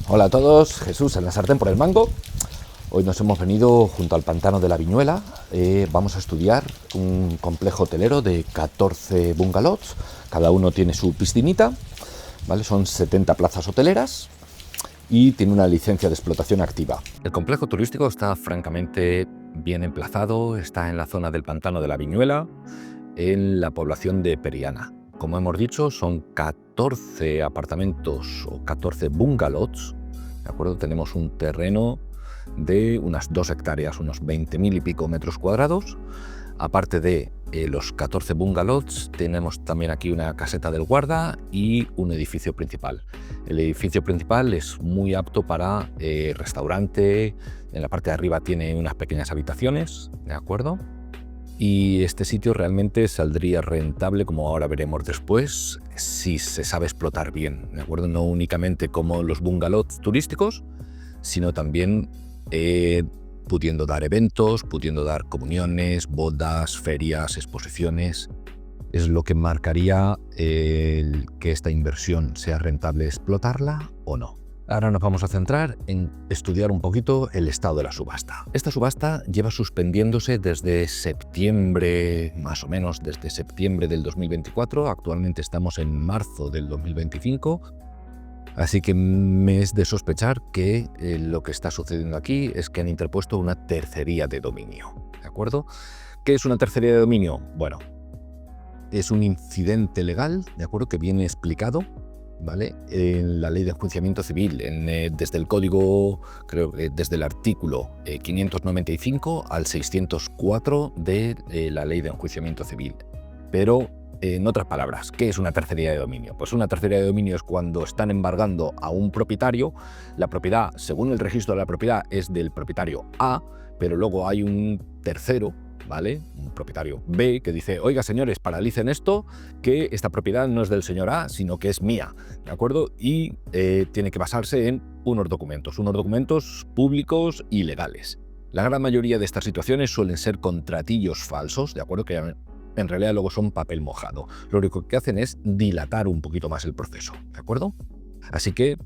Hola a todos, Jesús en la sartén por el mango. Hoy nos hemos venido junto al pantano de la Viñuela. Vamos a estudiar un complejo hotelero de 14 bungalows. Cada uno tiene su piscinita, ¿vale? Son 70 plazas hoteleras y tiene una licencia de explotación activa. El complejo turístico está francamente bien emplazado, está en la zona del pantano de la Viñuela, en la población de Periana. Como hemos dicho, son 14 apartamentos o 14 bungalows, ¿de acuerdo? Tenemos un terreno de unas 2 hectáreas, unos 20.000 y pico metros cuadrados. Aparte de los 14 bungalows, tenemos también aquí una caseta del guarda y un edificio principal. El edificio principal es muy apto para restaurante. En la parte de arriba tiene unas pequeñas habitaciones, ¿de acuerdo? Y este sitio realmente saldría rentable, como ahora veremos después, si se sabe explotar bien, ¿de acuerdo? No únicamente como los bungalows turísticos, sino también pudiendo dar eventos, pudiendo dar comuniones, bodas, ferias, exposiciones. Es lo que marcaría que esta inversión sea rentable explotarla o no. Ahora nos vamos a centrar en estudiar un poquito el estado de la subasta. Esta subasta lleva suspendiéndose desde septiembre, más o menos desde septiembre del 2024. Actualmente estamos en marzo del 2025. Así que me es de sospechar que lo que está sucediendo aquí es que han interpuesto una tercería de dominio, ¿de acuerdo? ¿Qué es una tercería de dominio? Bueno, es un incidente legal, ¿de acuerdo?, que viene explicado, ¿vale?, en la ley de enjuiciamiento civil, desde el código, creo que desde el artículo 595 al 604 de la ley de enjuiciamiento civil. Pero, en otras palabras, ¿qué es una tercería de dominio? Pues una tercería de dominio es cuando están embargando a un propietario. La propiedad, según el registro de la propiedad, es del propietario A, pero luego hay un tercero, ¿vale?, un propietario B, que dice: oiga, señores, paralicen esto, que esta propiedad no es del señor A, sino que es mía, ¿de acuerdo? Y tiene que basarse en unos documentos públicos y legales. La gran mayoría de estas situaciones suelen ser contratillos falsos, ¿de acuerdo?, que en realidad luego son papel mojado. Lo único que hacen es dilatar un poquito más el proceso, ¿de acuerdo? Así que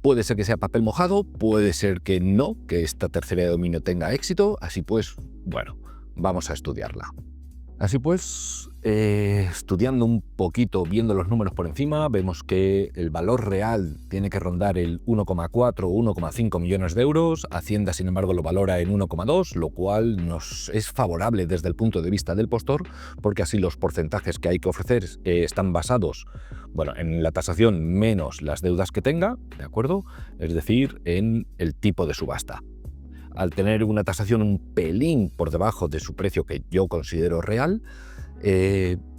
puede ser que sea papel mojado, puede ser que no, que esta tercería de dominio tenga éxito. Así pues, bueno, vamos a estudiarla. Así pues, estudiando un poquito, viendo los números por encima, vemos que el valor real tiene que rondar el 1,4 o 1,5 millones de euros. Hacienda, sin embargo, lo valora en 1,2, lo cual nos es favorable desde el punto de vista del postor, porque así los porcentajes que hay que ofrecer están basados, bueno, en la tasación menos las deudas que tenga, ¿de acuerdo? Es decir, en el tipo de subasta. Al tener una tasación un pelín por debajo de su precio, que yo considero real,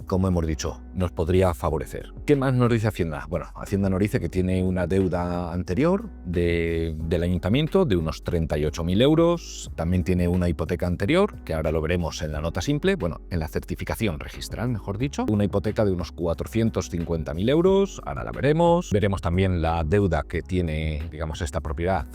como hemos dicho, nos podría favorecer. ¿Qué más nos dice Hacienda? Bueno, Hacienda nos dice que tiene una deuda anterior del ayuntamiento de unos 38.000 euros. También tiene una hipoteca anterior, que ahora lo veremos en la nota simple, bueno, en la certificación registral, mejor dicho. Una hipoteca de unos 450.000 euros, ahora la veremos. Veremos también la deuda que tiene, digamos, esta propiedad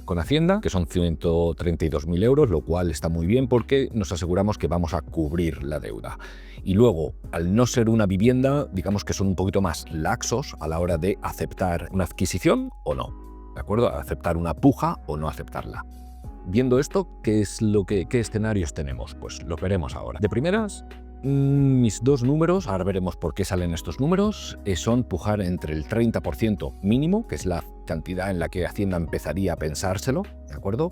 con Hacienda, que son 132.000 euros, lo cual está muy bien porque nos aseguramos que vamos a cubrir la deuda. Y luego, al no ser una vivienda, digamos que son un poquito más laxos a la hora de aceptar una adquisición o no, ¿de acuerdo? Aceptar una puja o no aceptarla. Viendo esto, ¿qué escenarios tenemos? Pues los veremos ahora. De primeras, mis dos números, ahora veremos por qué salen estos números, son pujar entre el 30% mínimo, que es la cantidad en la que Hacienda empezaría a pensárselo, ¿de acuerdo?,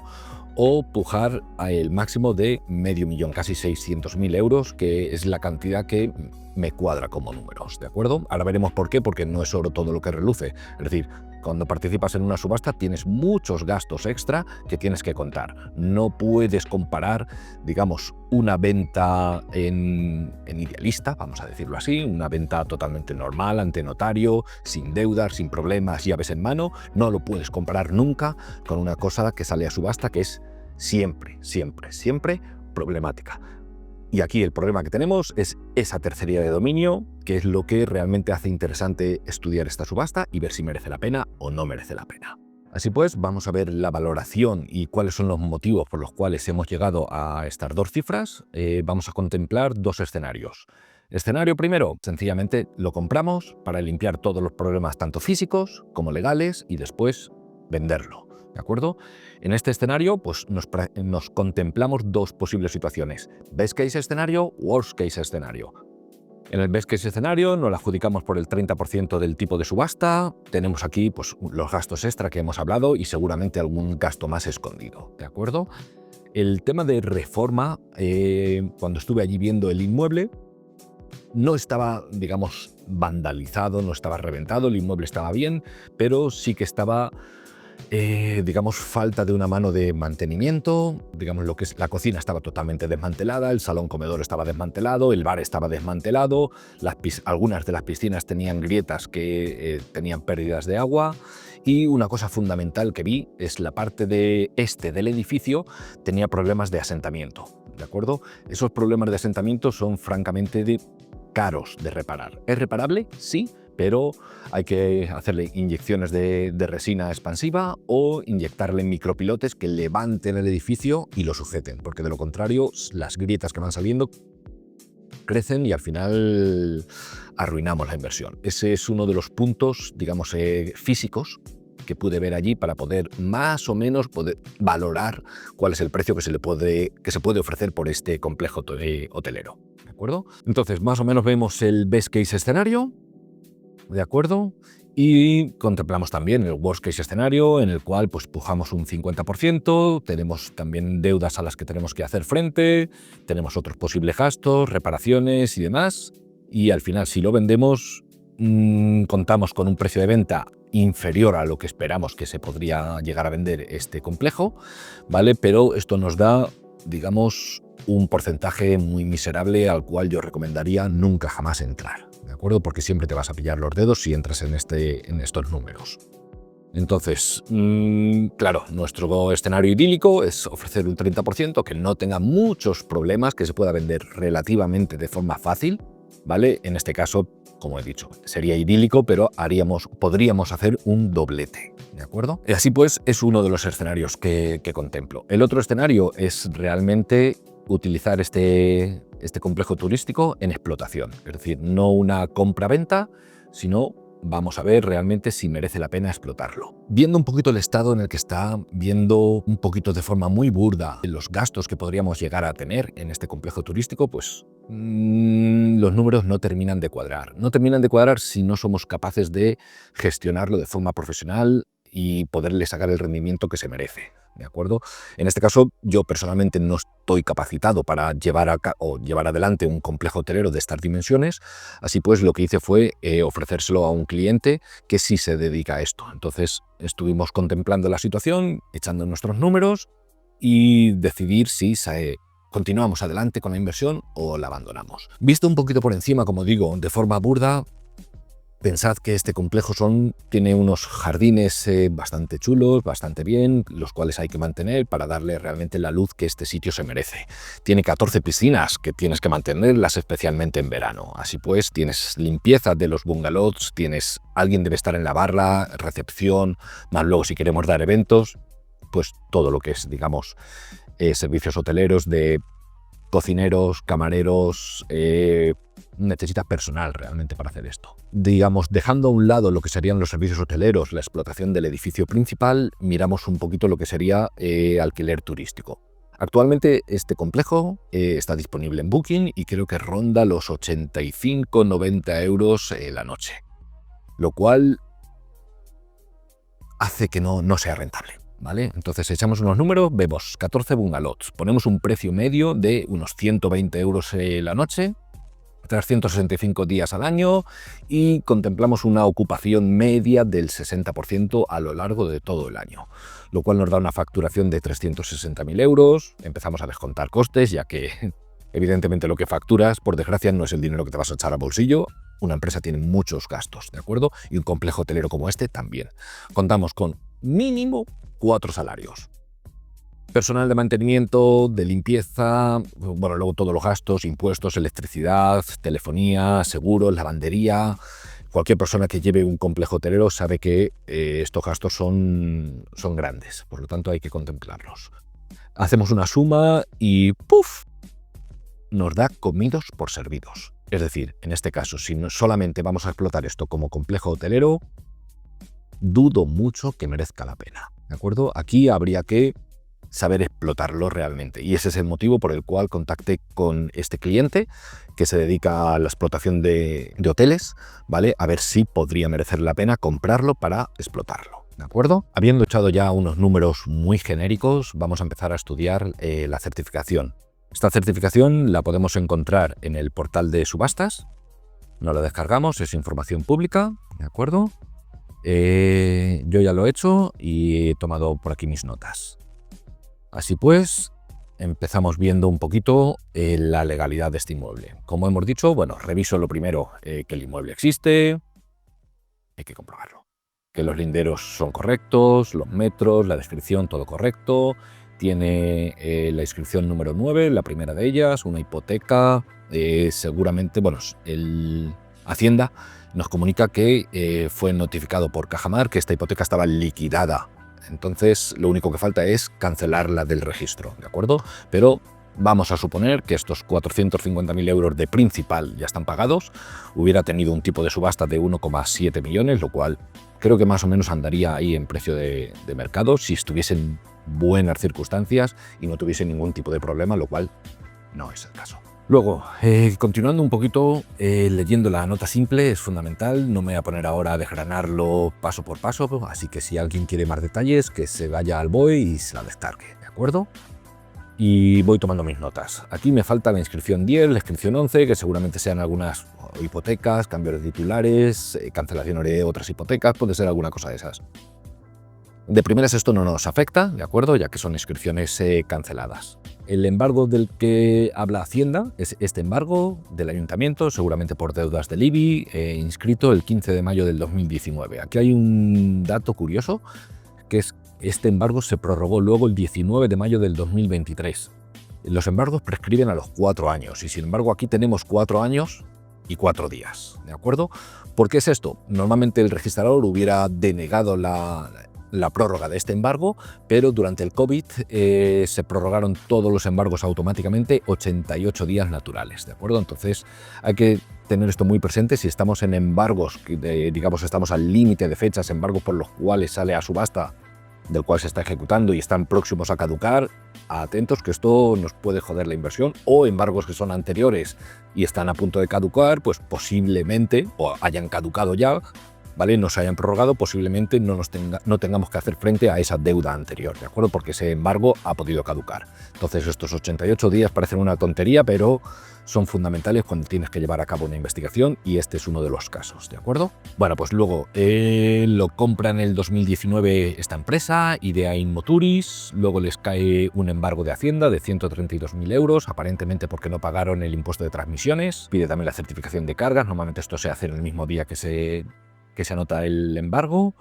o pujar al máximo de medio millón, casi 600.000 euros, que es la cantidad que me cuadra como números, ¿de acuerdo? Ahora veremos por qué, porque no es oro todo lo que reluce. Es decir, cuando participas en una subasta tienes muchos gastos extra que tienes que contar. No puedes comparar, digamos, una venta en idealista, vamos a decirlo así, una venta totalmente normal, ante notario, sin deudas, sin problemas, llaves en mano. No lo puedes comparar nunca con una cosa que sale a subasta, que es siempre problemática. Y aquí el problema que tenemos es esa tercería de dominio, que es lo que realmente hace interesante estudiar esta subasta y ver si merece la pena o no merece la pena. Así pues, vamos a ver la valoración y cuáles son los motivos por los cuales hemos llegado a estas dos cifras. Vamos a contemplar dos escenarios. Escenario primero, sencillamente lo compramos para limpiar todos los problemas tanto físicos como legales y después venderlo, ¿de acuerdo? En este escenario, pues nos contemplamos dos posibles situaciones: best case escenario, worst case escenario. En el best case escenario nos la adjudicamos por el 30% del tipo de subasta. Tenemos aquí pues los gastos extra que hemos hablado y seguramente algún gasto más escondido, ¿de acuerdo? El tema de reforma, cuando estuve allí viendo el inmueble, no estaba, digamos, vandalizado, no estaba reventado, el inmueble estaba bien, pero sí que estaba, digamos, falta de una mano de mantenimiento. Digamos, lo que es la cocina estaba totalmente desmantelada, el salón comedor estaba desmantelado, el bar estaba desmantelado, algunas de las piscinas tenían grietas que tenían pérdidas de agua. Y una cosa fundamental que vi es la parte de este del edificio tenía problemas de asentamiento, ¿de acuerdo? Esos problemas de asentamiento son francamente caros de reparar. ¿Es reparable? Sí, pero hay que hacerle inyecciones de resina expansiva o inyectarle micropilotes que levanten el edificio y lo sujeten, porque de lo contrario las grietas que van saliendo crecen y al final arruinamos la inversión. Ese es uno de los puntos, digamos, físicos que pude ver allí para poder más o menos poder valorar cuál es el precio que se puede ofrecer por este complejo hotelero, ¿de acuerdo? Entonces, más o menos vemos el best case escenario, ¿de acuerdo? Y contemplamos también el worst case escenario, en el cual pues pujamos un 50%, tenemos también deudas a las que tenemos que hacer frente, tenemos otros posibles gastos, reparaciones y demás, y al final si lo vendemos, contamos con un precio de venta inferior a lo que esperamos que se podría llegar a vender este complejo, ¿vale? Pero esto nos da, digamos, un porcentaje muy miserable al cual yo recomendaría nunca jamás entrar, ¿de acuerdo? Porque siempre te vas a pillar los dedos si entras en estos números. Entonces, claro, nuestro escenario idílico es ofrecer un 30% que no tenga muchos problemas, que se pueda vender relativamente de forma fácil, ¿vale? En este caso, como he dicho, sería idílico, pero podríamos hacer un doblete, ¿de acuerdo? Y así pues, es uno de los escenarios que contemplo. El otro escenario es realmente utilizar este complejo turístico en explotación, es decir, no una compra-venta, sino vamos a ver realmente si merece la pena explotarlo. Viendo un poquito el estado en el que está, viendo un poquito de forma muy burda los gastos que podríamos llegar a tener en este complejo turístico, pues los números no terminan de cuadrar. No terminan de cuadrar si no somos capaces de gestionarlo de forma profesional y poderle sacar el rendimiento que se merece, ¿de acuerdo? En este caso, yo personalmente no estoy capacitado para llevar adelante un complejo hotelero de estas dimensiones, así pues lo que hice fue ofrecérselo a un cliente que sí se dedica a esto. Entonces estuvimos contemplando la situación, echando nuestros números y decidir si continuamos adelante con la inversión o la abandonamos. Visto un poquito por encima, como digo, de forma burda, pensad que este complejo tiene unos jardines bastante chulos, bastante bien, los cuales hay que mantener para darle realmente la luz que este sitio se merece. Tiene 14 piscinas que tienes que mantenerlas especialmente en verano. Así pues, tienes limpieza de los bungalows, alguien debe estar en la barra, recepción, más luego si queremos dar eventos, pues todo lo que es, digamos, servicios hoteleros de cocineros, camareros, necesitas personal realmente para hacer esto. Digamos, dejando a un lado lo que serían los servicios hoteleros, la explotación del edificio principal, miramos un poquito lo que sería alquiler turístico. Actualmente este complejo está disponible en Booking y creo que ronda los 85-90 euros la noche, lo cual hace que no sea rentable, ¿vale? Entonces echamos unos números, vemos 14 bungalows, ponemos un precio medio de unos 120 euros la noche, 365 días al año y contemplamos una ocupación media del 60% a lo largo de todo el año, lo cual nos da una facturación de 360.000 euros. Empezamos a descontar costes, ya que evidentemente lo que facturas, por desgracia, no es el dinero que te vas a echar al bolsillo. Una empresa tiene muchos gastos, ¿de acuerdo? Y un complejo hotelero como este también. Contamos con mínimo 4 salarios. Personal de mantenimiento, de limpieza, bueno, luego todos los gastos, impuestos, electricidad, telefonía, seguros, lavandería. Cualquier persona que lleve un complejo hotelero sabe que estos gastos son grandes, por lo tanto hay que contemplarlos. Hacemos una suma y ¡puf!, nos da comidos por servidos. Es decir, en este caso, si solamente vamos a explotar esto como complejo hotelero, dudo mucho que merezca la pena, ¿de acuerdo? Aquí habría que saber explotarlo realmente, y ese es el motivo por el cual contacté con este cliente que se dedica a la explotación de hoteles, ¿vale? A ver si podría merecer la pena comprarlo para explotarlo, ¿de acuerdo? Habiendo echado ya unos números muy genéricos, vamos a empezar a estudiar la certificación. Esta certificación la podemos encontrar en el portal de subastas, nos la descargamos, es información pública, ¿de acuerdo? Yo ya lo he hecho y he tomado por aquí mis notas. Así pues, empezamos viendo un poquito la legalidad de este inmueble. Como hemos dicho, bueno, reviso lo primero, que el inmueble existe, hay que comprobarlo. Que los linderos son correctos, los metros, la descripción, todo correcto. Tiene la inscripción número 9, la primera de ellas, una hipoteca. Seguramente, bueno, el Hacienda nos comunica que fue notificado por Cajamar que esta hipoteca estaba liquidada. Entonces, lo único que falta es cancelarla del registro, ¿de acuerdo? Pero vamos a suponer que estos 450.000 euros de principal ya están pagados. Hubiera tenido un tipo de subasta de 1,7 millones, lo cual creo que más o menos andaría ahí en precio de mercado si estuviesen buenas circunstancias y no tuviese ningún tipo de problema, lo cual no es el caso. Luego, continuando un poquito, leyendo la nota simple es fundamental, no me voy a poner ahora a desgranarlo paso por paso, así que si alguien quiere más detalles, que se vaya al BOE y se la descargue, ¿de acuerdo? Y voy tomando mis notas. Aquí me falta la inscripción 10, la inscripción 11, que seguramente sean algunas hipotecas, cambios de titulares, cancelación de otras hipotecas, puede ser alguna cosa de esas. De primeras esto no nos afecta, ¿de acuerdo? Ya que son inscripciones canceladas. El embargo del que habla Hacienda es este embargo del Ayuntamiento, seguramente por deudas del IBI, inscrito el 15 de mayo del 2019. Aquí hay un dato curioso, que es este embargo se prorrogó luego el 19 de mayo del 2023. Los embargos prescriben a los 4 años y sin embargo aquí tenemos 4 años y 4 días, ¿de acuerdo? ¿Por qué es esto? Normalmente el registrador hubiera denegado la prórroga de este embargo, pero durante el COVID se prorrogaron todos los embargos automáticamente 88 días naturales, ¿de acuerdo? Entonces hay que tener esto muy presente si estamos en embargos, digamos estamos al límite de fechas, embargos por los cuales sale a subasta, del cual se está ejecutando y están próximos a caducar, atentos que esto nos puede joder la inversión, o embargos que son anteriores y están a punto de caducar, pues posiblemente, o hayan caducado ya, ¿vale? No se hayan prorrogado, posiblemente no tengamos que hacer frente a esa deuda anterior, ¿de acuerdo? Porque ese embargo ha podido caducar. Entonces estos 88 días parecen una tontería, pero son fundamentales cuando tienes que llevar a cabo una investigación y este es uno de los casos, ¿de acuerdo? Bueno, pues luego lo compra en el 2019 esta empresa, Idea Inmoturis, luego les cae un embargo de Hacienda de 132.000 euros, aparentemente porque no pagaron el impuesto de transmisiones, pide también la certificación de cargas, normalmente esto se hace en el mismo día que se anota el embargo,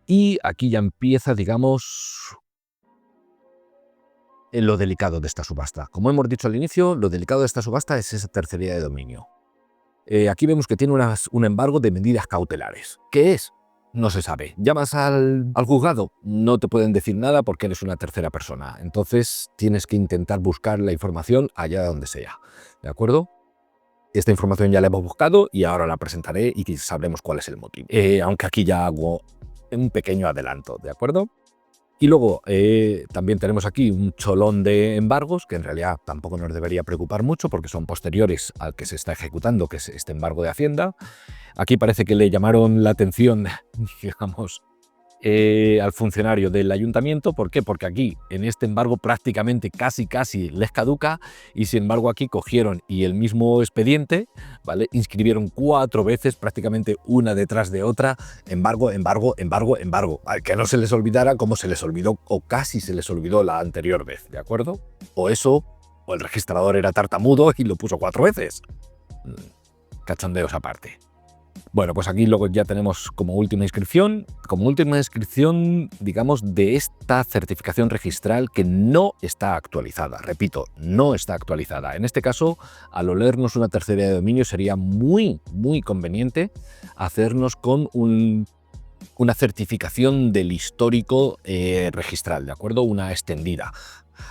y aquí ya empieza, digamos, lo delicado de esta subasta. Como hemos dicho al inicio, lo delicado de esta subasta es esa tercería de dominio. Aquí vemos que tiene un embargo de medidas cautelares. ¿Qué es? No se sabe. Llamas al juzgado, no te pueden decir nada porque eres una tercera persona. Entonces tienes que intentar buscar la información allá donde sea, ¿de acuerdo? Esta información ya la hemos buscado y ahora la presentaré y sabremos cuál es el motivo. Aunque aquí ya hago un pequeño adelanto, ¿de acuerdo? Y luego también tenemos aquí un cholón de embargos que en realidad tampoco nos debería preocupar mucho porque son posteriores al que se está ejecutando, que es este embargo de Hacienda. Aquí parece que le llamaron la atención, digamos, al funcionario del ayuntamiento. ¿Por qué? Porque aquí en este embargo prácticamente casi les caduca y sin embargo aquí cogieron y el mismo expediente, ¿vale? Inscribieron 4 veces, prácticamente una detrás de otra, embargo. Que no se les olvidara como se les olvidó o casi se les olvidó la anterior vez, ¿de acuerdo? O eso, o el registrador era tartamudo y lo puso 4 veces. Cachondeos aparte. Bueno, pues aquí luego ya tenemos como última inscripción, digamos, de esta certificación registral que no está actualizada. Repito, no está actualizada. En este caso, al olernos una tercería de dominio, sería muy conveniente hacernos con una certificación del histórico registral, ¿de acuerdo? Una extendida.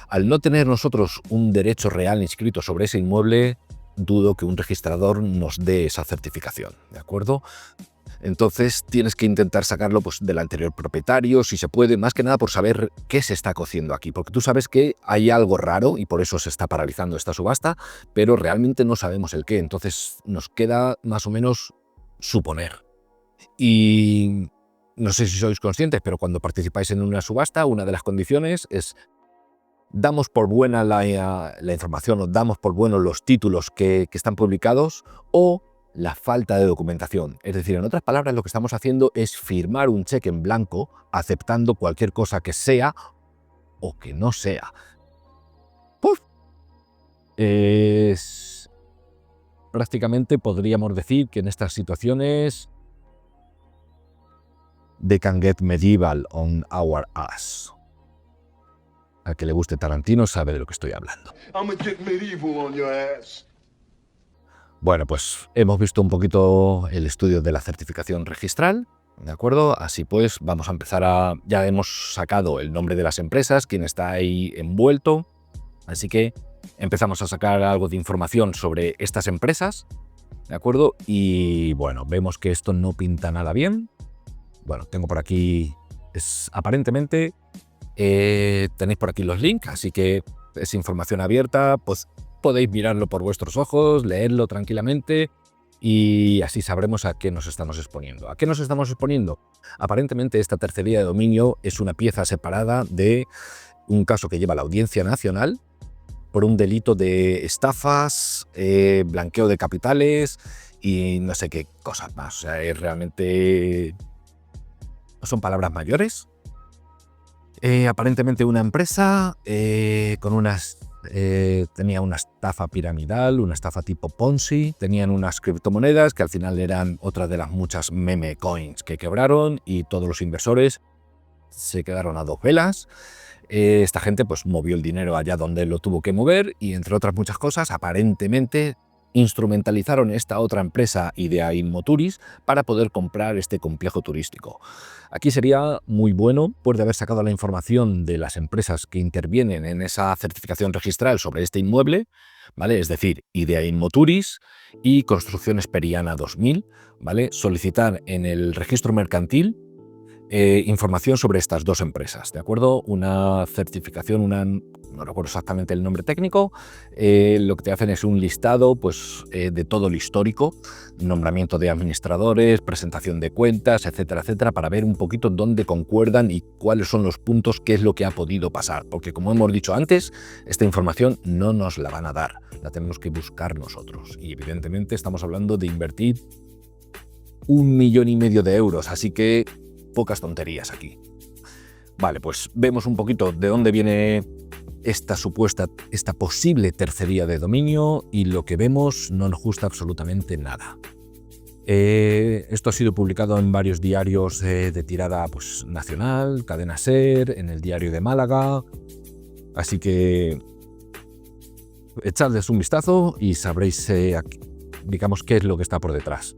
Al no tener nosotros un derecho real inscrito sobre ese inmueble, dudo que un registrador nos dé esa certificación, ¿de acuerdo? Entonces tienes que intentar sacarlo pues, del anterior propietario, si se puede, más que nada por saber qué se está cociendo aquí, porque tú sabes que hay algo raro y por eso se está paralizando esta subasta, pero realmente no sabemos el qué, entonces nos queda más o menos suponer. Y no sé si sois conscientes, pero cuando participáis en una subasta, una de las condiciones es damos por buena la información o damos por buenos los títulos que están publicados o la falta de documentación. Es decir, en otras palabras, lo que estamos haciendo es firmar un cheque en blanco aceptando cualquier cosa que sea o que no sea. ¡Puf! Prácticamente podríamos decir que en estas situaciones they can get medieval on our ass. A que le guste Tarantino sabe de lo que estoy hablando. Bueno, pues hemos visto un poquito el estudio de la certificación registral, ¿de acuerdo? Así pues, vamos a empezar ya hemos sacado el nombre de las empresas, quién está ahí envuelto, así que empezamos a sacar algo de información sobre estas empresas, ¿de acuerdo? Y bueno, vemos que esto no pinta nada bien. Bueno, tengo por aquí, aparentemente, tenéis por aquí los links, así que es información abierta, pues podéis mirarlo por vuestros ojos, leerlo tranquilamente y así sabremos a qué nos estamos exponiendo. ¿A qué nos estamos exponiendo? Aparentemente esta tercería de dominio es una pieza separada de un caso que lleva la Audiencia Nacional por un delito de estafas, blanqueo de capitales y no sé qué cosas más. O sea, es realmente... no son palabras mayores. Aparentemente una empresa tenía una estafa piramidal, una estafa tipo Ponzi, tenían unas criptomonedas que al final eran otra de las muchas meme coins que quebraron y todos los inversores se quedaron a dos velas. Esta gente pues movió el dinero allá donde lo tuvo que mover y entre otras muchas cosas aparentemente instrumentalizaron esta otra empresa Idea Inmoturis para poder comprar este complejo turístico. Aquí sería muy bueno, después de haber sacado la información de las empresas que intervienen en esa certificación registral sobre este inmueble, ¿vale? Es decir, Idea Inmoturis y Construcciones Periana 2000, ¿vale? Solicitar en el registro mercantil información sobre estas dos empresas, ¿de acuerdo? Una certificación, no recuerdo exactamente el nombre técnico, lo que te hacen es un listado pues, de todo el histórico, nombramiento de administradores, presentación de cuentas, etcétera, etcétera, para ver un poquito dónde concuerdan y cuáles son los puntos, qué es lo que ha podido pasar, porque como hemos dicho antes, esta información no nos la van a dar, la tenemos que buscar nosotros y evidentemente estamos hablando de invertir 1,5 millones de euros, así que pocas tonterías aquí. Vale, pues vemos un poquito de dónde viene esta posible tercería de dominio y lo que vemos no nos gusta absolutamente nada. Esto ha sido publicado en varios diarios de tirada pues, nacional, Cadena SER, en el Diario de Málaga, así que echadles un vistazo y sabréis, digamos, qué es lo que está por detrás.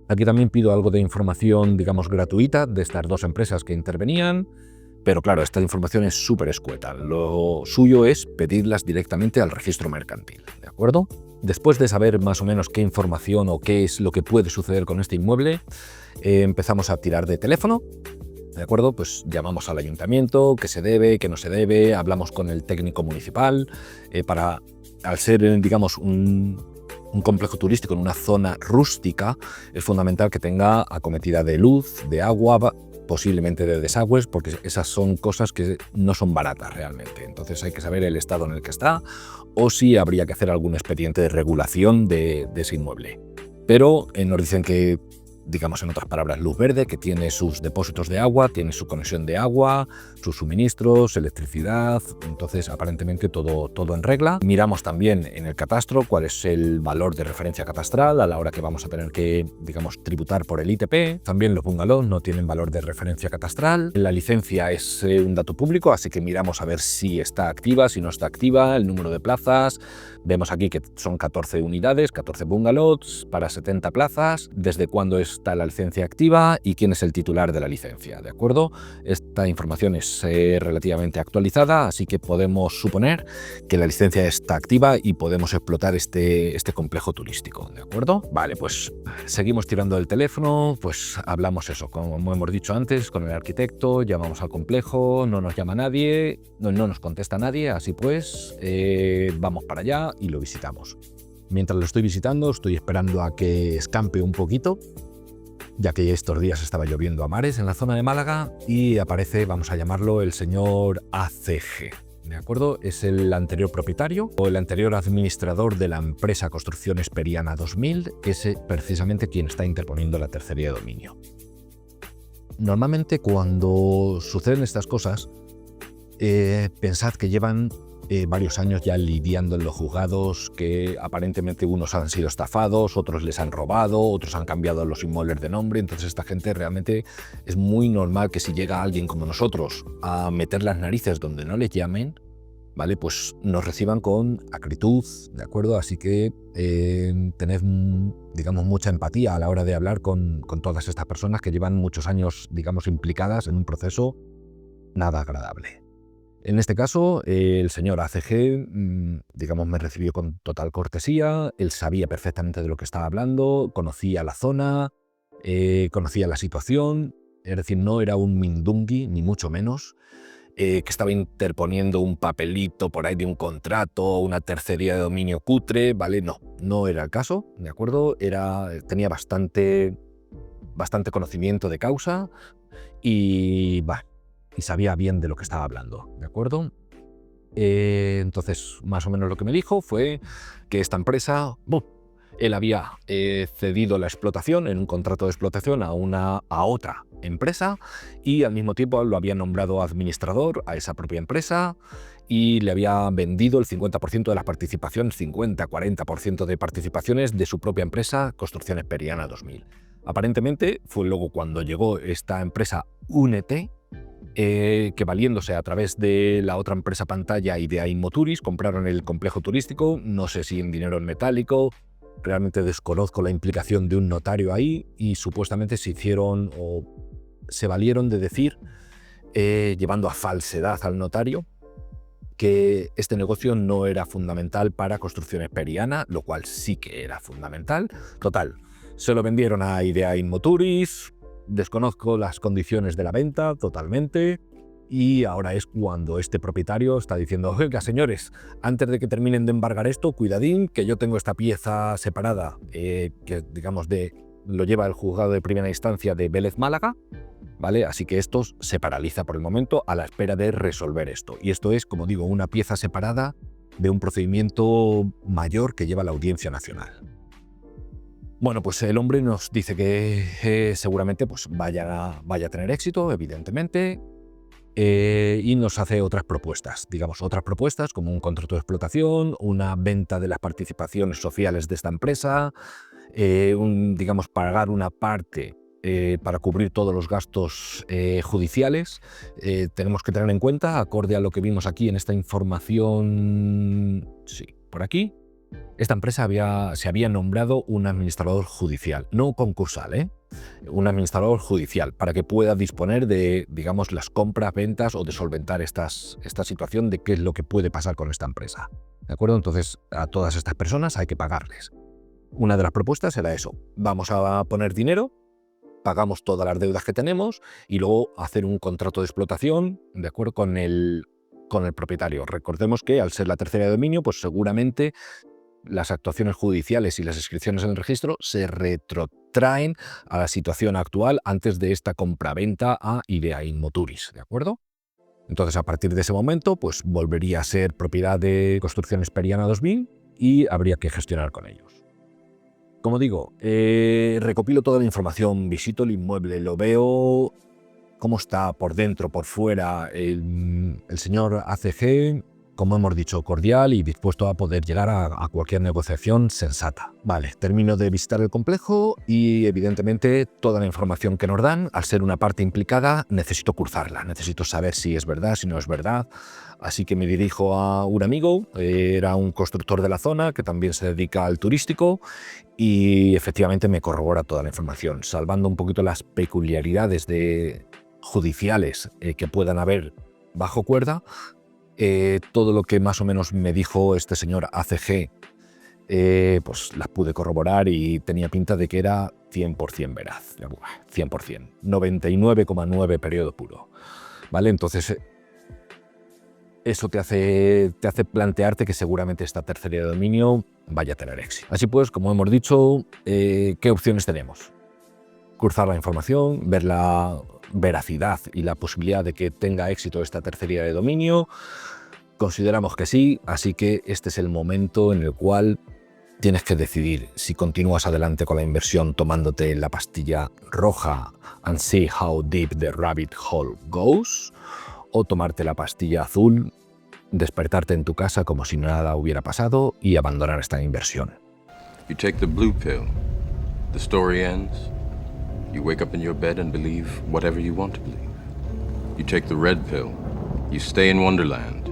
Aquí también pido algo de información, digamos, gratuita de estas dos empresas que intervenían, pero claro, esta información es súper escueta. Lo suyo es pedirlas directamente al registro mercantil, ¿de acuerdo? Después de saber más o menos qué información o qué es lo que puede suceder con este inmueble, empezamos a tirar de teléfono, ¿de acuerdo? Pues llamamos al ayuntamiento, qué se debe, qué no se debe, hablamos con el técnico municipal, al ser, digamos, un complejo turístico en una zona rústica, es fundamental que tenga acometida de luz, de agua, posiblemente de desagües, porque esas son cosas que no son baratas realmente. Entonces hay que saber el estado en el que está o si habría que hacer algún expediente de regulación de ese inmueble. Pero nos dicen que, digamos en otras palabras, luz verde, que tiene sus depósitos de agua, tiene su conexión de agua, sus suministros, electricidad, entonces aparentemente todo en regla. Miramos también en el catastro cuál es el valor de referencia catastral a la hora que vamos a tener que, digamos, tributar por el ITP. También los bungalows no tienen valor de referencia catastral. La licencia es un dato público, así que miramos a ver si está activa, si no está activa, el número de plazas. Vemos aquí que son 14 unidades, 14 bungalows para 70 plazas, desde cuándo está la licencia activa y quién es el titular de la licencia, ¿de acuerdo? Esta información es relativamente actualizada, así que podemos suponer que la licencia está activa y podemos explotar este complejo turístico, ¿de acuerdo? Vale, pues seguimos tirando del teléfono, pues hablamos eso, como hemos dicho antes, con el arquitecto, llamamos al complejo, no nos llama nadie, no nos contesta nadie, así pues, vamos para allá y lo visitamos. Mientras lo estoy visitando, estoy esperando a que escampe un poquito, ya que estos días estaba lloviendo a mares en la zona de Málaga y aparece, vamos a llamarlo, el señor ACG. ¿De acuerdo? Es el anterior propietario o el anterior administrador de la empresa Construcciones Periana 2000, que es precisamente quien está interponiendo la tercería de dominio. Normalmente cuando suceden estas cosas, pensad que llevan varios años ya lidiando en los juzgados, que aparentemente unos han sido estafados, otros les han robado, otros han cambiado los inmuebles de nombre. Entonces esta gente realmente es muy normal que si llega alguien como nosotros a meter las narices donde no les llamen, ¿vale? Pues nos reciban con acritud, ¿de acuerdo? Así que tened, digamos, mucha empatía a la hora de hablar con todas estas personas que llevan muchos años, digamos, implicadas en un proceso nada agradable. En este caso, el señor ACG, digamos, me recibió con total cortesía. Él sabía perfectamente de lo que estaba hablando, conocía la zona, conocía la situación. Es decir, no era un mindungui, ni mucho menos, que estaba interponiendo un papelito por ahí de un contrato, una tercería de dominio cutre, ¿vale? No era el caso, ¿de acuerdo? Tenía bastante conocimiento de causa y sabía bien de lo que estaba hablando, ¿de acuerdo? Entonces, más o menos lo que me dijo fue que esta empresa, él había cedido la explotación en un contrato de explotación a otra empresa y al mismo tiempo lo había nombrado administrador a esa propia empresa y le había vendido el 50% de las participaciones, 50-40% de participaciones de su propia empresa, Construcciones Periana 2000. Aparentemente fue luego cuando llegó esta empresa Únete, que valiéndose a través de la otra empresa pantalla y de Inmoturis, compraron el complejo turístico, no sé si en dinero en metálico, realmente desconozco la implicación de un notario ahí, y supuestamente se hicieron o se valieron de decir, llevando a falsedad al notario, que este negocio no era fundamental para Construcciones Periana, lo cual sí que era fundamental. Total, se lo vendieron a Idea Inmoturis. Desconozco las condiciones de la venta totalmente y ahora es cuando este propietario está diciendo: oiga, señores, antes de que terminen de embargar esto, cuidadín, que yo tengo esta pieza separada que, digamos, lo lleva el juzgado de primera instancia de Vélez Málaga, ¿vale? Así que esto se paraliza por el momento a la espera de resolver esto. Y esto es, como digo, una pieza separada de un procedimiento mayor que lleva la Audiencia Nacional. Bueno, pues el hombre nos dice que seguramente pues vaya a tener éxito, evidentemente, y nos hace otras propuestas, digamos, otras propuestas como un contrato de explotación, una venta de las participaciones sociales de esta empresa, digamos, pagar una parte para cubrir todos los gastos judiciales. Tenemos que tener en cuenta, acorde a lo que vimos aquí en esta información, sí, por aquí, esta empresa se había nombrado un administrador judicial, no concursal, un administrador judicial, para que pueda disponer de, digamos, las compras, ventas o de solventar esta situación de qué es lo que puede pasar con esta empresa. ¿De acuerdo? Entonces, a todas estas personas hay que pagarles. Una de las propuestas era eso: vamos a poner dinero, pagamos todas las deudas que tenemos y luego hacer un contrato de explotación, ¿de acuerdo?, con el propietario. Recordemos que al ser la tercera de dominio, pues seguramente las actuaciones judiciales y las inscripciones en el registro se retrotraen a la situación actual antes de esta compraventa a Idea Inmoturis, ¿de acuerdo? Entonces, a partir de ese momento, pues volvería a ser propiedad de Construcciones Periana 2000 y habría que gestionar con ellos. Como digo, recopilo toda la información, visito el inmueble, lo veo cómo está por dentro, por fuera. El señor ACG como hemos dicho, cordial y dispuesto a poder llegar a cualquier negociación sensata. Vale, termino de visitar el complejo y evidentemente toda la información que nos dan, al ser una parte implicada, necesito cruzarla, necesito saber si es verdad, si no es verdad. Así que me dirijo a un amigo, era un constructor de la zona que también se dedica al turístico y efectivamente me corrobora toda la información, salvando un poquito las peculiaridades judiciales que puedan haber bajo cuerda. Todo lo que más o menos me dijo este señor ACG, pues las pude corroborar y tenía pinta de que era 100% veraz, 100%, 99,9 periodo puro, ¿vale? Entonces eso te hace plantearte que seguramente esta tercería de dominio vaya a tener éxito. Así pues, como hemos dicho, ¿qué opciones tenemos? Cruzar la información, ver la veracidad y la posibilidad de que tenga éxito esta tercería de dominio. Consideramos que sí, así que este es el momento en el cual tienes que decidir si continúas adelante con la inversión tomándote la pastilla roja and see how deep the rabbit hole goes, o tomarte la pastilla azul, despertarte en tu casa como si nada hubiera pasado y abandonar esta inversión. You take the blue pill, the story ends. You wake up in your bed and believe whatever you want to believe. You take the red pill, you stay in Wonderland,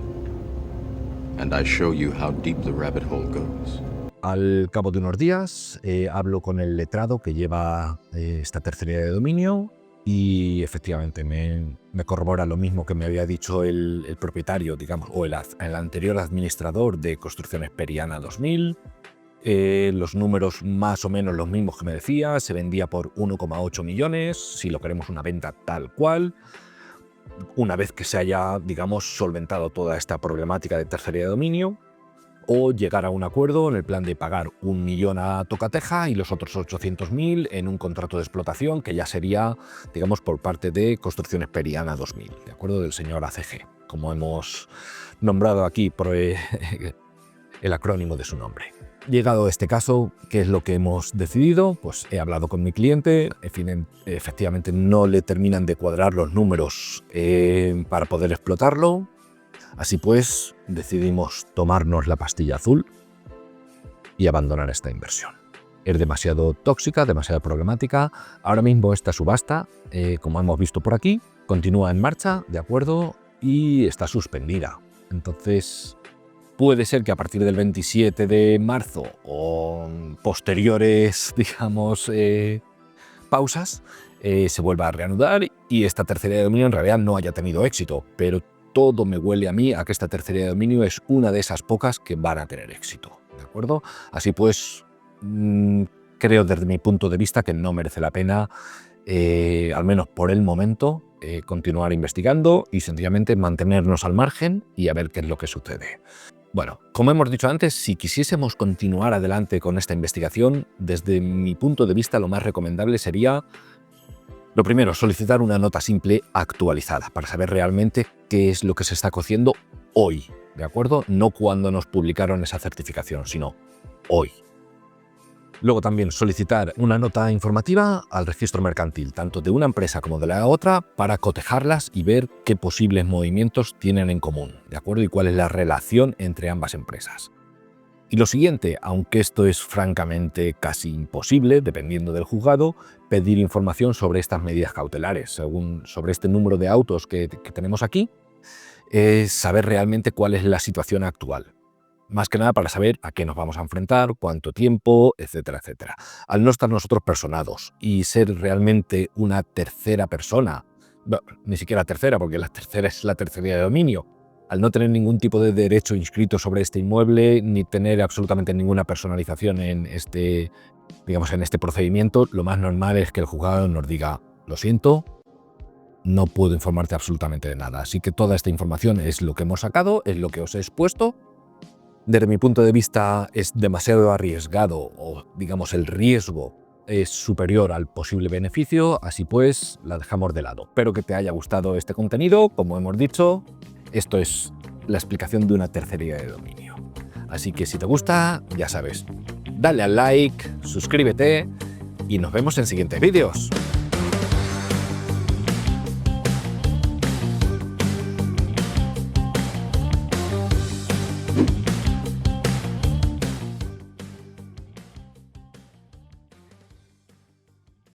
and I show you how deep the rabbit hole goes. Al cabo de unos días hablo con el letrado que lleva esta tercería de dominio y efectivamente me corrobora lo mismo que me había dicho el propietario, digamos, o el anterior administrador de Construcciones Periana 2000. Los números más o menos los mismos que me decía, se vendía por 1,8 millones, si lo queremos una venta tal cual. Una vez que se haya, digamos, solventado toda esta problemática de tercería de dominio, o llegar a un acuerdo en el plan de pagar 1 millón a Tocateja y los otros 800.000 en un contrato de explotación que ya sería, digamos, por parte de Construcciones Periana 2000, ¿de acuerdo? Del señor ACG, como hemos nombrado aquí por el acrónimo de su nombre. Llegado a este caso, ¿qué es lo que hemos decidido? Pues he hablado con mi cliente, en fin, efectivamente no le terminan de cuadrar los números para poder explotarlo. Así pues, decidimos tomarnos la pastilla azul y abandonar esta inversión. Es demasiado tóxica, demasiado problemática. Ahora mismo esta subasta, como hemos visto por aquí, continúa en marcha, ¿de acuerdo? Y está suspendida. Entonces, puede ser que a partir del 27 de marzo o posteriores, digamos, pausas, se vuelva a reanudar y esta tercera de dominio en realidad no haya tenido éxito, pero todo me huele a mí a que esta tercera de dominio es una de esas pocas que van a tener éxito, ¿de acuerdo? Así pues, creo desde mi punto de vista que no merece la pena, al menos por el momento, continuar investigando y sencillamente mantenernos al margen y a ver qué es lo que sucede. Bueno, como hemos dicho antes, si quisiésemos continuar adelante con esta investigación, desde mi punto de vista lo más recomendable sería, lo primero, solicitar una nota simple actualizada para saber realmente qué es lo que se está cociendo hoy, ¿de acuerdo? No cuando nos publicaron esa certificación, sino hoy. Luego también solicitar una nota informativa al registro mercantil, tanto de una empresa como de la otra, para cotejarlas y ver qué posibles movimientos tienen en común, ¿de acuerdo? Y cuál es la relación entre ambas empresas. Y lo siguiente, aunque esto es francamente casi imposible, dependiendo del juzgado, pedir información sobre estas medidas cautelares, sobre este número de autos que tenemos aquí, saber realmente cuál es la situación actual. Más que nada para saber a qué nos vamos a enfrentar, cuánto tiempo, etcétera, etcétera. Al no estar nosotros personados y ser realmente una tercera persona, no, ni siquiera tercera, porque la tercera es la tercería de dominio, al no tener ningún tipo de derecho inscrito sobre este inmueble, ni tener absolutamente ninguna personalización en este procedimiento, lo más normal es que el juzgado nos diga, lo siento, no puedo informarte absolutamente de nada. Así que toda esta información es lo que hemos sacado, es lo que os he expuesto. Desde mi punto de vista es demasiado arriesgado, o digamos el riesgo es superior al posible beneficio, así pues la dejamos de lado. Espero que te haya gustado este contenido. Como hemos dicho, esto es la explicación de una tercería de dominio. Así que si te gusta, ya sabes, dale al like, suscríbete y nos vemos en siguientes vídeos.